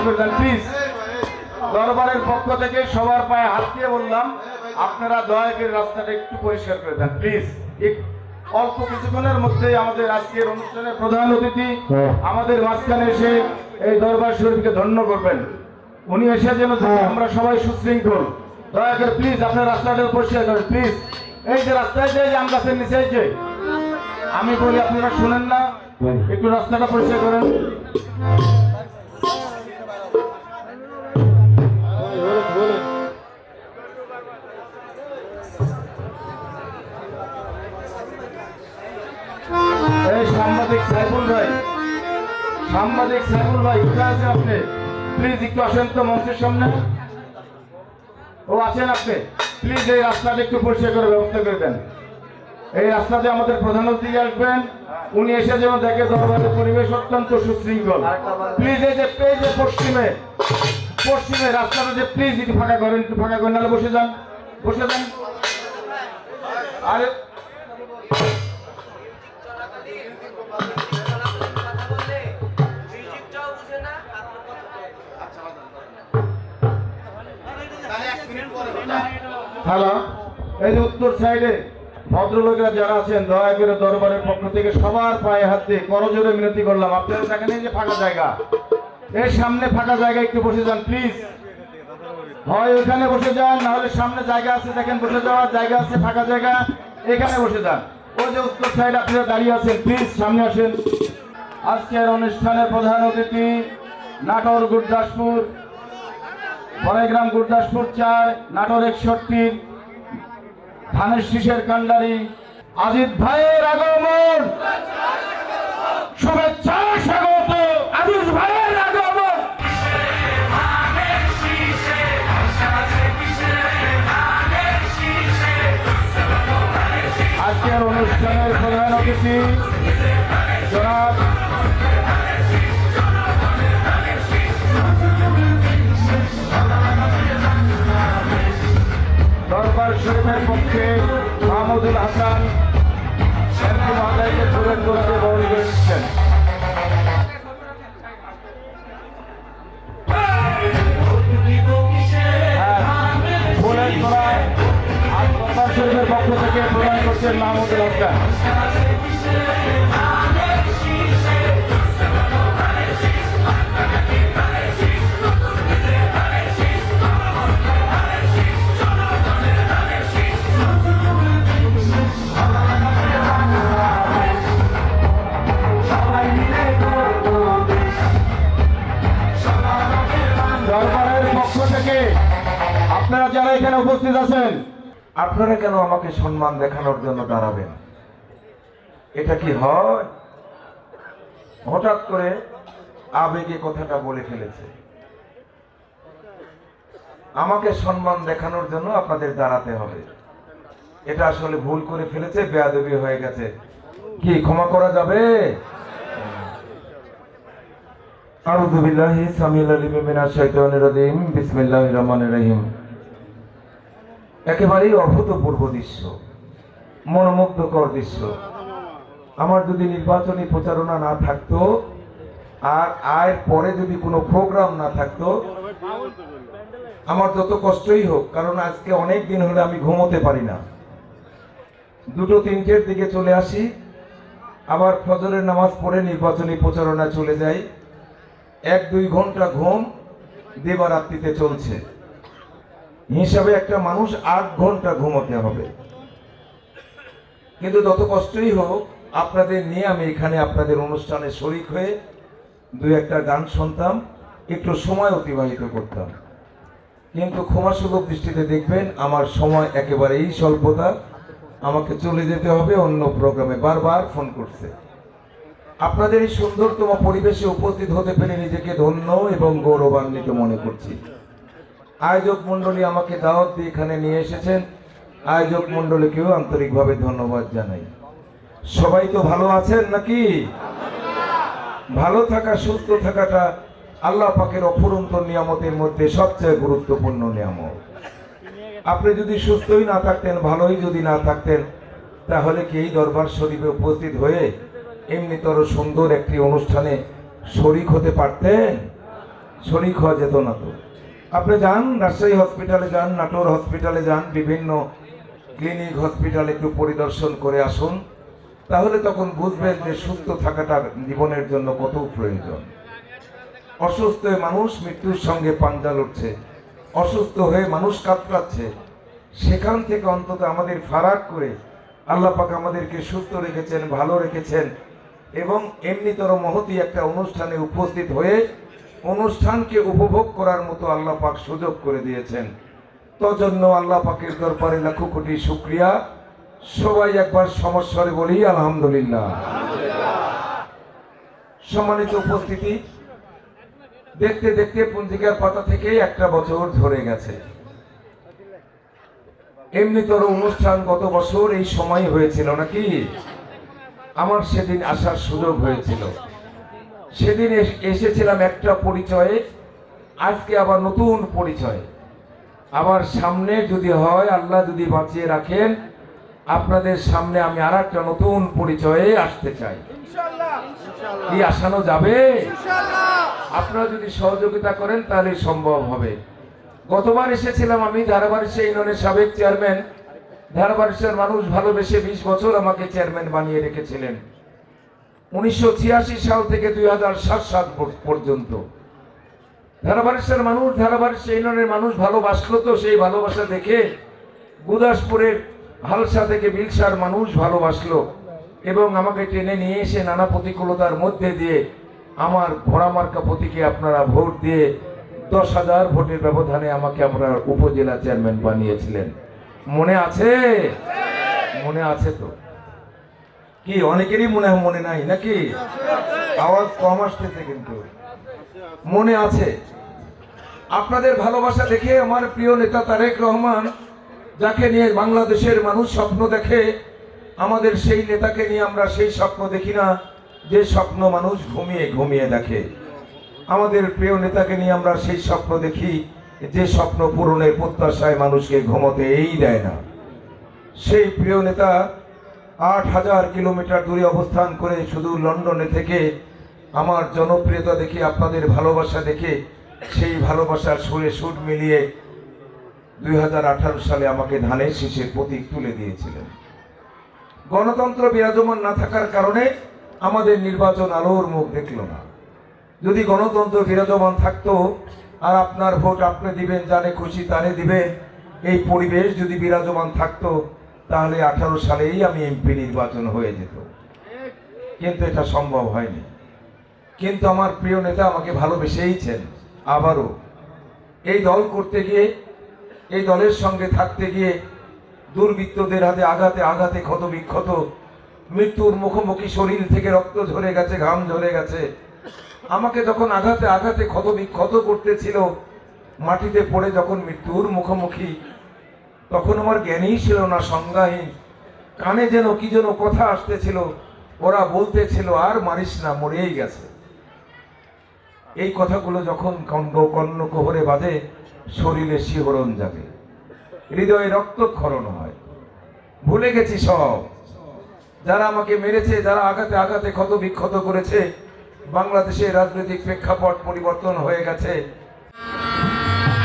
করে দেন প্লিজ। দরবারের পক্ষ থেকে সবার পায়ে হাত দিয়ে বললাম, আপনারা দয়া করে রাস্তাটা একটু পরিষ্কার করে দেন প্লিজ। অল্প কিছুক্ষণের মধ্যেই আমাদের আজকের অনুষ্ঠানের প্রধান অতিথি আমাদের মাঝখানে এসে এই দরবার শরীফকে ধন্য করবেন। উনি এসে যেন আমরা সবাই সুশৃঙ্খল, দয়া করে প্লিজ আপনার রাস্তাটা পরিষ্কার করেন প্লিজ। এই যে রাস্তায় যে আম গাছের নিচে যে আমি বলি, আপনারা শুনেন না? একটু রাস্তাটা পরিষ্কার করেন। এই সাংবাদিক সাইফুল ভাই, সাংবাদিক সাইফুল ভাই কোথায় আছেন আপনি? প্লিজ একটু আসেন তো মঞ্চের সামনে। ও আছেন আপনি? প্লিজ এই রাস্তাটা একটু পরিষ্কার করে ব্যবস্থা করে দেন। এই রাস্তাতে আমাদের প্রধান অতিথি আসবেন, উনি এসে যেন দেখে দরবারের পরিবেশ অত্যন্ত সুশৃঙ্খল। প্লিজ এই যে পশ্চিমে পশ্চিমে রাস্তাটা যে প্লিজ একটু ফাঁকা করেন, একটু ফাঁকা করেন, নাহলে বসে যান, বসে যান। আরে হ্যালো, এই যে উত্তর সাইডে ভদ্রলোকেরা যারা আছেন, দয়া করে দরবারের পক্ষ থেকে সবার পায়ে হাত দিয়ে করজোরে মিনতি করলাম, আপনারা দেখেন এই যে ফাঁকা জায়গা, এর সামনে ফাঁকা জায়গা একটু বসে যান প্লিজ। হয় ওইখানে বসে যান, না হলে সামনে জায়গা আছে, দেখেন বসে যাওয়ার জায়গা আছে, ফাঁকা জায়গা, এখানে বসে যান। ওই যে উত্তর সাইড আপনারা দাঁড়িয়ে আছেন, প্লিজ সামনে আসেন। আজকের অনুষ্ঠানের প্রধান অতিথি নাটোর গুরদাসপুর, বড়াইগ্রাম গুরদাসপুর 4, নাটোর 61, ধানের শীষের কান্ডারি আজিজ ভাইয়ের আগমন, শুভেচ্ছা স্বাগত আজিজ ভাইয়ের আগমন। আজকের অনুষ্ঠানের প্রধান অতিথি জনাব দরবার শরীফের পক্ষে মাহমুদুল হাসান মহোদয়কে ফুলের তোলাতে বরণ করে নিচ্ছেন। ফুলের তোলায় আর দরবার শরীফের পক্ষ থেকে প্রদান করছেন মাহমুদুল হাসান। দরবারের পক্ষ থেকে আপনারা যারা এখানে উপস্থিত আছেন, আপনারা কেন আমাকে সম্মান দেখানোর জন্য দাঁড়াবেন? এটা কি হয়? হঠাৎ করে আবেগে কথাটা বলে ফেলেছে। আমাকে সম্মান দেখানোর জন্য আপনাদের দাঁড়াতে হবে, এটা আসলে ভুল করে ফেলেছে, বেয়াদবি হয়ে গেছে। কি ক্ষমা করা যাবে? আউযু বিল্লাহি সামিউল আলিম মিনাশ শাইতানির রাজিম, বিসমিল্লাহির রহমানির রহিম। একেবারেই অভূতপূর্ব দৃশ্য, মনোমুগ্ধকর দৃশ্য। আমার যদি নির্বাচনী প্রচারণা না থাকতো আর আয়ের পরে যদি কোনো প্রোগ্রাম না থাকতো, আমার যত কষ্টই হোক, কারণ আজকে অনেক দিন হলে আমি ঘুমোতে পারি না। 2-3টের দিকে চলে আসি, আবার ফজরের নামাজ পড়ে নির্বাচনী প্রচারণা চলে যাই। 1-2 ঘন্টা ঘুম দিবারাত্রিতে চলছে। হিসাবে একটা মানুষ 8 ঘন্টা ঘুমোতে হবে। কিন্তু যত কষ্টই হোক, আপনাদের নিয়ে আমি এখানে আপনাদের অনুষ্ঠানে শরীক হয়ে 2-1টা গান শুনতাম, একটু সময় অতিবাহিত করতাম। কিন্তু ক্ষমাসুলভ দৃষ্টিতে দেখবেন আমার সময় একেবারেই স্বল্পতা, আমাকে চলে যেতে হবে অন্য প্রোগ্রামে। বারবার ফোন করছে। আপনাদের এই সুন্দরতম পরিবেশে উপস্থিত হতে পেরে নিজেকে ধন্য এবং গৌরবান্বিত মনে করছি। আয়োজক মণ্ডলী আমাকে দাওয়াত দিয়ে এখানে নিয়ে এসেছেন, আয়োজক মণ্ডলীকেও আন্তরিকভাবে ধন্যবাদ জানাই। সবাই তো ভালো আছেন নাকি? ভালো থাকা, সুস্থ থাকাটা আল্লাহ পাকের অফুরন্ত নিয়ামতের মধ্যে সবচেয়ে গুরুত্বপূর্ণ নিয়ামত। আপনি যদি সুস্থই না থাকতেন, ভালোই যদি না থাকতেন, তাহলে কি এই দরবার শরীফে উপস্থিত হয়ে এমনিতর সুন্দর একটি অনুষ্ঠানে শরীক হতে পারতেন? শরিক হওয়া যেত না তো? আপনি যান রাজশাহী হসপিটালে যান, নাটোর হসপিটালে যান, বিভিন্ন ক্লিনিক হসপিটাল একটু পরিদর্শন করে আসুন, তাহলে তখন বুঝবেন যে সুস্থ থাকাটা জীবনের জন্য কত প্রয়োজন। অসুস্থ হয়ে মানুষ মৃত্যুর সঙ্গে পাঞ্জা লড়ছে, অসুস্থ হয়ে মানুষ কাতরাচ্ছে, সেখান থেকে অন্তত আমাদের ফারাক করে আল্লাহ পাক আমাদেরকে সুস্থ রেখেছেন, ভালো রেখেছেন, এবং এমনিতর মহতী একটা অনুষ্ঠানে উপস্থিত হয়ে অনুষ্ঠানকে উপভোগ করার মতো আল্লাহ পাক সুযোগ করে দিয়েছেন। তজন্য আল্লাহ পাকের দরবারে লাখো কোটি শুকরিয়া। সবাই একবার সমস্বরে বলি আলহামদুলিল্লাহ। সম্মানিত উপস্থিতি, দেখতে দেখতে পঞ্জিকার পাতা থেকে একটা বছর ধরে গেছে। এমনিতর অনুষ্ঠান গত বছর এই সময় হয়েছিল নাকি? আমার সেদিন আসার সুযোগ হয়েছিল। সেদিন এসেছিলাম একটা পরিচয়ে, আজকে আবার নতুন পরিচয়। আবার সামনে যদি হয়, আল্লাহ যদি বাঁচিয়ে রাখেন, আপনাদের সামনে আমি আর একটা নতুন পরিচয়ে আসতে চাই। কি আসানো যাবে? আপনারা যদি সহযোগিতা করেন তাহলে সম্ভব হবে। গতবার এসেছিলাম আমি ধারাবাড়িশা ইউনিয়নের সাবেক চেয়ারম্যান। ধারাবাড়িশার মানুষ ভালোবেসে 20 বছর আমাকে চেয়ারম্যান বানিয়ে রেখেছিলেন। 1986 সাল থেকে 2007 সাল পর্যন্ত ধারাবাড়িশার মানুষ, ধারাবাড়িশা ইউনিয়নের মানুষ ভালোবাসলো। তো সেই ভালোবাসা দেখে গুদাসপুরের হালসা থেকে বিলসার মানুষ ভালোবাসলো এবং আমাকে টেনে নিয়ে এসে নানা প্রতিকূলতার মধ্যে দিয়ে আমার ঘোড়া মার্কা প্রতীকে আপনারা ভোট দিয়ে 10,000 ভোটের ব্যবধানে আমাকে আপনারা উপজেলা চেয়ারম্যান বানিয়েছিলেন। মনে আছে? মনে আছে তো? কি অনেকেরই মনে নাই নাকি? আওয়াজ কম আসতেছে কিন্তু মনে আছে। আপনাদের ভালোবাসা দেখে আমার প্রিয় নেতা তারেক রহমান, যাকে নিয়ে বাংলাদেশের মানুষ স্বপ্ন দেখে, আমাদের সেই নেতাকে নিয়ে আমরা সেই স্বপ্ন দেখি না যে স্বপ্ন মানুষ ঘুমিয়ে ঘুমিয়ে দেখে। আমাদের প্রিয় নেতাকে নিয়ে আমরা সেই স্বপ্ন দেখি যে স্বপ্ন পূরণের প্রত্যাশায় মানুষকে ঘুমোতেই দেয় না। সেই প্রিয় নেতা 8,000 কিলোমিটার দূরে অবস্থান করে শুধু লন্ডনে থেকে আমার জনপ্রিয়তা দেখে, আপনাদের ভালোবাসা দেখে, সেই ভালোবাসার সুরে সুর মিলিয়ে 2018 সালে আমাকে ধানের শীষের প্রতীক তুলে দিয়েছিলেন। গণতন্ত্র বিরাজমান না থাকার কারণে আমাদের নির্বাচন আলোর মুখ দেখল না। যদি গণতন্ত্র বিরাজমান থাকতো, আর আপনার ভোট আপনি দিবেন, জানে খুশি তারে দিবেন, এই পরিবেশ যদি বিরাজমান থাকতো, তাহলে 18 সালেই আমি এমপি নির্বাচন হয়ে যেত। কিন্তু এটা সম্ভব হয়নি। কিন্তু আমার প্রিয় নেতা আমাকে ভালোবেসেইছেন। আবারও এই দল করতে গিয়ে, এই দলের সঙ্গে থাকতে গিয়ে দুর্বৃত্তদের হাতে আঘাতে আঘাতে ক্ষত বিক্ষত, মৃত্যুর মুখোমুখি, শরীর থেকে রক্ত ঝরে গেছে, ঘাম ঝরে গেছে। আমাকে যখন আঘাতে আঘাতে ক্ষত বিক্ষত করতেছিল, মাটিতে পড়ে যখন মৃত্যুর মুখোমুখি, তখন আমার জ্ঞানই ছিল না, সংজ্ঞাহীন। কানে যেন কি যেন কথা আসতেছিল, ওরা বলতেছিল আর মারিস না, মরেই গেছে। এই কথাগুলো যখন কর্ণ কোহরে বাজে, শরীরে শিহরণ জাগে, হৃদয়ে রক্তক্ষরণ হয়। ভুলে গেছি সব, যারা আমাকে মেরেছে, যারা আঘাতে আঘাতে ক্ষত বিক্ষত করেছে। বাংলাদেশের রাজনৈতিক প্রেক্ষাপট পরিবর্তন হয়ে গেছে।